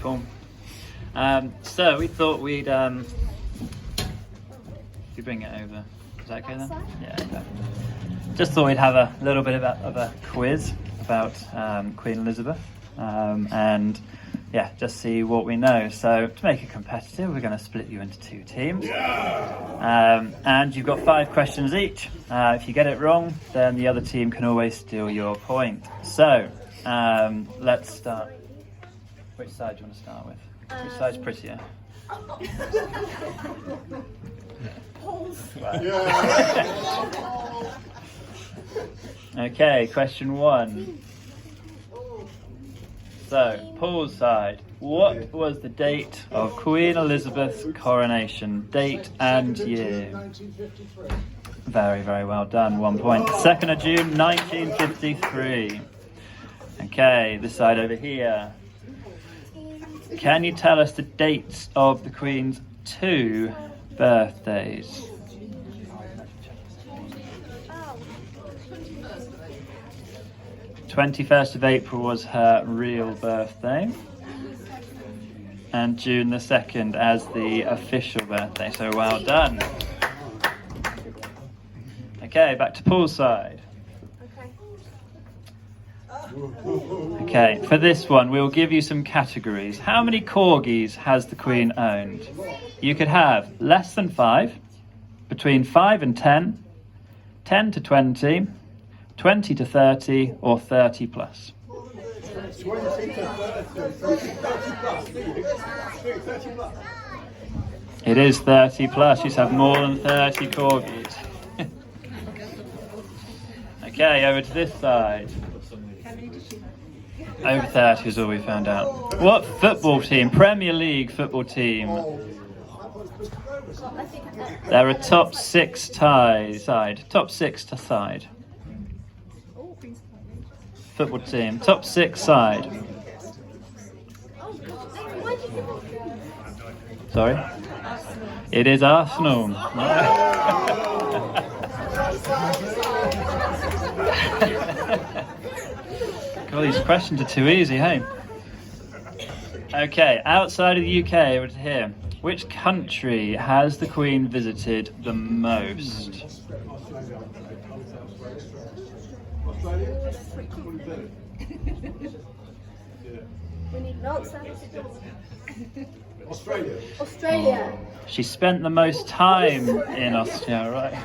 Cool. So we thought we'd if you bring it over, is that okay then? Yeah. Okay. Just thought we'd have a little bit of a quiz about Queen Elizabeth, and yeah, just see what we know. So to make it competitive, we're going to split you into two teams, and you've got 5 questions each. If you get it wrong, then the other team can always steal your point. So let's start. Which side do you want to start with? Which side's prettier? Okay, question 1. So, Paul's side. What was the date of Queen Elizabeth's coronation? Date and year. 1953. Very, very well done. 1 point. 2nd of June, 1953. Okay, this side over here. Can you tell us the dates of the Queen's 2 birthdays? 21st of April was her real birthday, and June the 2nd as the official birthday, so well done. Okay, back to Paul's side. Okay, for this one, we'll give you some categories. How many corgis has the Queen owned? You could have less than 5, between 5 and 10, 10 to 20, 20 to 30, or 30 plus. 20 to 30 plus. It is 30 plus. You have more than 30 corgis. Okay, over to this side. Over 30 is all we found out. What football team? Premier League football team. They're a top 6 side. Top 6 to side. Football team. Top 6 side. Sorry? It is Arsenal. God, these questions are too easy, hey? Okay, outside of the UK, over to here. Which country has the Queen visited the most? Australia. She spent the most time in Australia, right?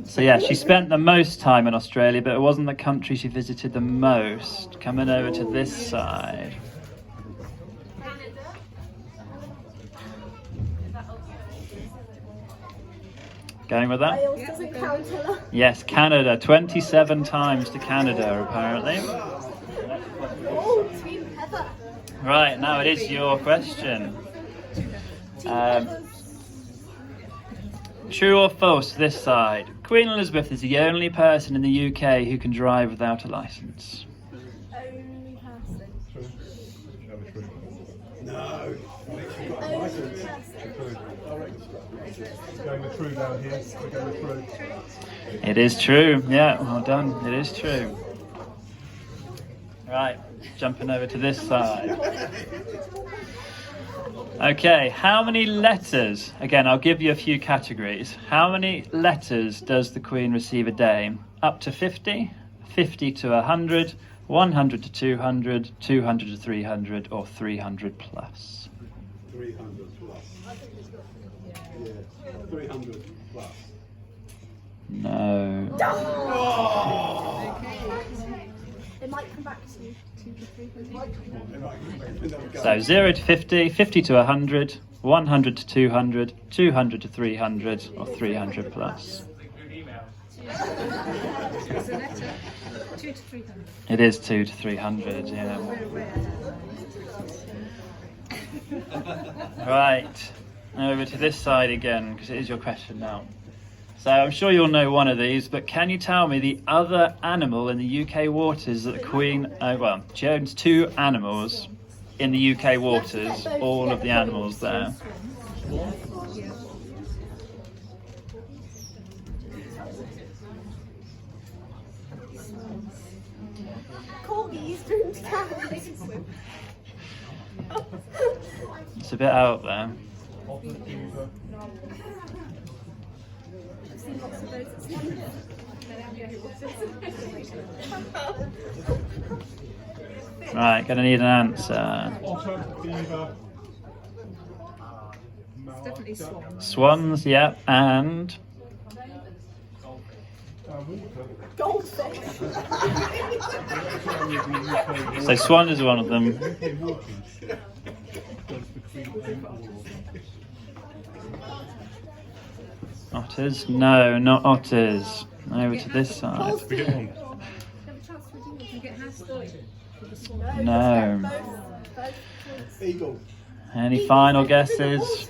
So yeah, she spent the most time in Australia, but it wasn't the country she visited the most. Coming over to this side. Going with that? Wales doesn't count. Yes, Canada. 27 times to Canada, apparently. Oh, Team Heather. Right, now it is your question. True or false, this side. Queen Elizabeth is the only person in the UK who can drive without a licence. Only person. No. Going with true down here. We're going with true. It is true, yeah, well done, it is true. Right, jumping over to this side. Okay, how many letters, again I'll give you a few categories. How many letters does the Queen receive a day? Up to 50, 50 to 100, 100 to 200, 200 to 300, or 300 plus? 300 plus. Yeah, 300 plus. No. It might come back to 2 to 300. So 0 to 50, 50 to 100, 100 to 200, 200 to 300, or 300 plus. It is 2 to 300, yeah. Right, over to this side again, because it is your question now. So I'm sure you'll know one of these, but can you tell me the other animal in the UK waters that the Queen, she owns 2 animals in the UK waters, all of the animals there. Corgis. streamed down. It's a bit out there. Otter beaver. I've seen lots of those at Swan. Right, gonna need an answer. Otter beaver. Definitely swans. Swans, yep, and Water. Goldfish. so swan is one of them. UK waters. Does the Queen own all of them? Otters? No, not otters. Over to this side. We get one. Have a chance to redeem it. You get hashed for the swan. No. Both. Eagle. Any final guesses?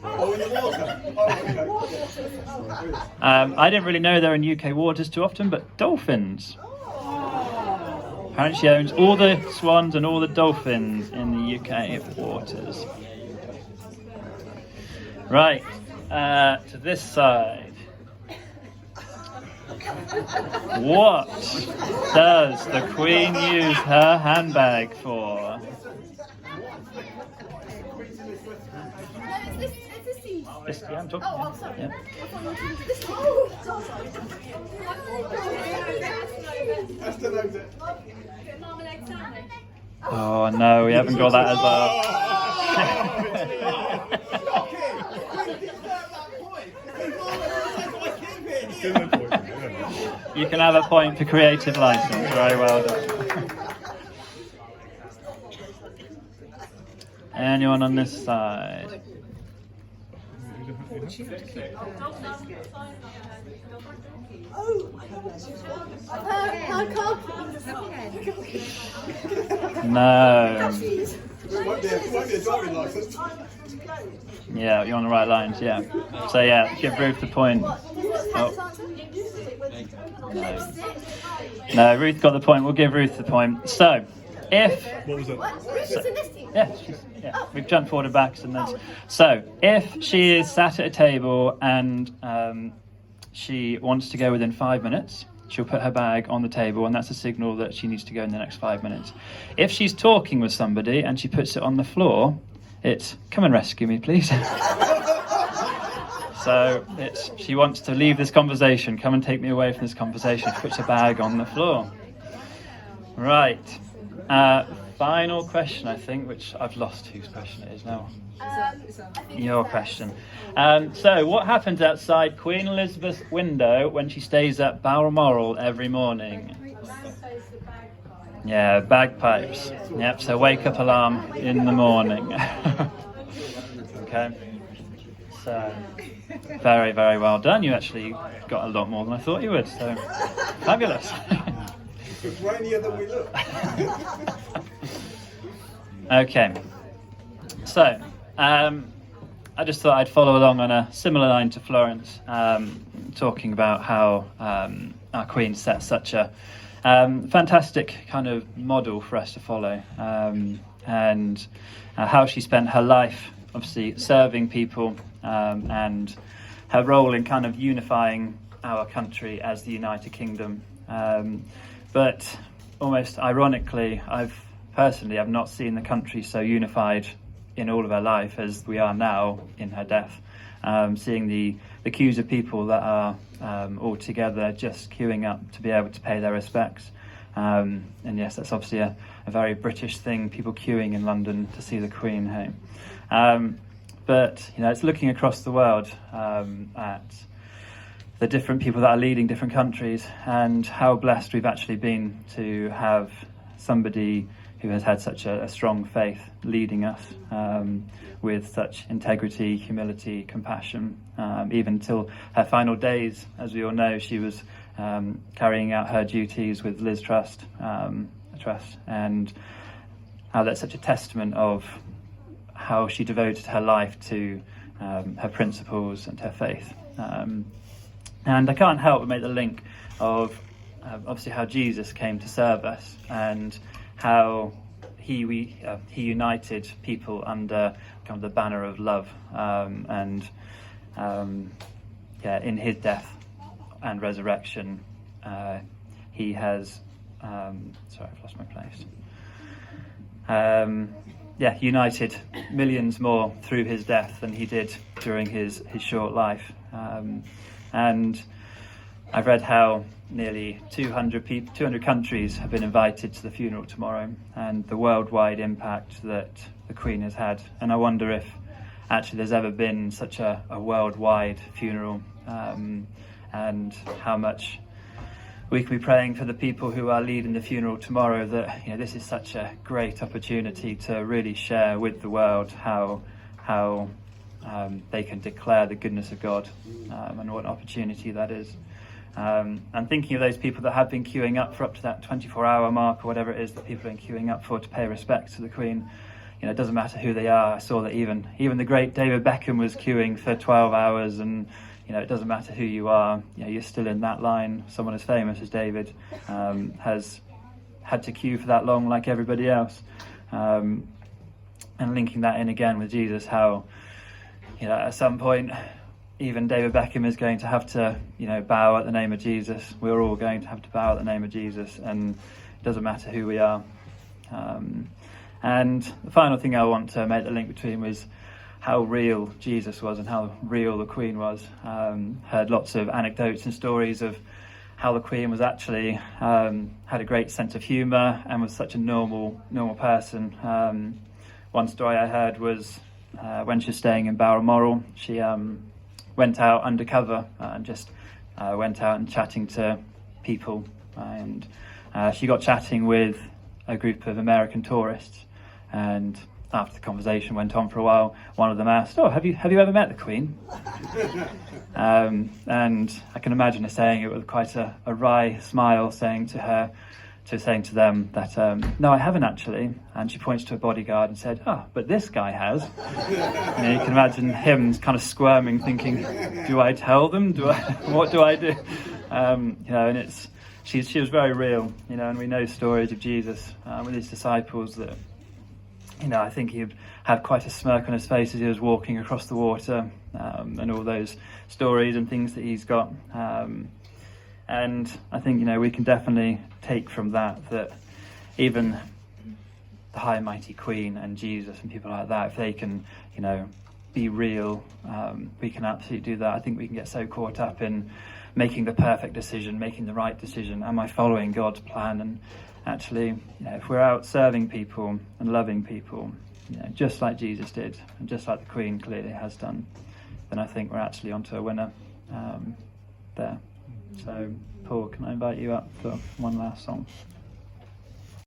Oh, in the water. Oh, okay. I didn't really know they're in UK waters too often, but dolphins. Apparently she owns all the swans and all the dolphins in the UK waters. Right, to this side. What does the Queen use her handbag for? No, it's this team. This, yeah, I'm talking. Oh, I'm sorry. Yeah. I thought you were doing this team. Esther knows it. Oh no, we haven't got that as well. Still no point. Yeah. You can have a point for creative license. Very well done. Anyone on this side? No. Won't be a driving license. Yeah, you're on the right lines. Yeah. So yeah, give Ruth the point. Oh. No, Ruth got the point. We'll give Ruth the point. So, if What was that? yeah, we've jumped forward and back, and then so if she is sat at a table and she wants to go within 5 minutes, she'll put her bag on the table, and that's a signal that she needs to go in the next 5 minutes. If she's talking with somebody and she puts it on the floor, it's come and rescue me, please. So it's she wants to leave this conversation, come and take me away from this conversation. She puts her bag on the floor. Right. Final question, I think, which I've lost whose question it is now. Your question. So, what happens outside Queen Elizabeth's window when she stays at Balmoral every morning? Yeah, bagpipes. Yep, so wake up alarm in the morning. Okay. So, very, very well done. You actually got a lot more than I thought you would, so fabulous. It's rainier than we look. Okay. So, I just thought I'd follow along on a similar line to Florence, talking about how our Queen set such a fantastic kind of model for us to follow, and how she spent her life, obviously, serving people, and her role in kind of unifying our country as the United Kingdom. But almost ironically, I've not seen the country so unified in all of her life as we are now in her death. Seeing the queues of people that are all together just queuing up to be able to pay their respects. And yes, that's obviously a very British thing, people queuing in London to see the Queen home. But, you know, it's looking across the world at the different people that are leading different countries and how blessed we've actually been to have somebody who has had such a strong faith leading us, with such integrity, humility, compassion, even till her final days. As we all know, she was carrying out her duties with Liz Truss, and how that's such a testament of how she devoted her life to her principles and her faith. And I can't help but make the link of obviously how Jesus came to serve us and how he united people under kind of the banner of love, and in his death and resurrection, he has sorry, I've lost my place. United millions more through his death than he did during his short life. And I've read how nearly 200 countries have been invited to the funeral tomorrow, and the worldwide impact that the Queen has had. And I wonder if actually there's ever been such a worldwide funeral, and how much we can be praying for the people who are leading the funeral tomorrow, that this is such a great opportunity to really share with the world how they can declare the goodness of God, and what an opportunity that is. And thinking of those people that have been queuing up for up to that 24-hour mark or whatever it is that people are queuing up for to pay respect to the Queen. It doesn't matter who they are. I saw that even the great David Beckham was queuing for 12 hours, and it doesn't matter who you are. You're still in that line. Someone as famous as David has had to queue for that long, like everybody else. And linking that in again with Jesus, how at some point even David Beckham is going to have to bow at the name of Jesus. We're all going to have to bow at the name of Jesus, and it doesn't matter who we are. And the final thing I want to make the link between was how real Jesus was and how real the Queen was. Heard lots of anecdotes and stories of how the Queen was actually had a great sense of humour and was such a normal person. One story I heard was when she was staying in Balmoral, she went out undercover and just went out and chatting to people, and she got chatting with a group of American tourists, and after the conversation went on for a while, one of them asked, "Oh, have you ever met the Queen?" And I can imagine her saying it with quite a wry smile, saying to them that, "No, I haven't actually." And she points to a bodyguard and said, "Oh, but this guy has." You can imagine him kind of squirming, thinking, "Do I tell them? What do I do?" And she was very real, and we know stories of Jesus with his disciples that, I think he'd have quite a smirk on his face as he was walking across the water, and all those stories and things that he's got. And I think, we can definitely take from that even the high and mighty Queen and Jesus and people like that, if they can, be real, we can absolutely do that. I think we can get so caught up in making the perfect decision, making the right decision. Am I following God's plan? And actually, if we're out serving people and loving people, just like Jesus did, and just like the Queen clearly has done, then I think we're actually onto a winner there. So, Paul, can I invite you up for one last song?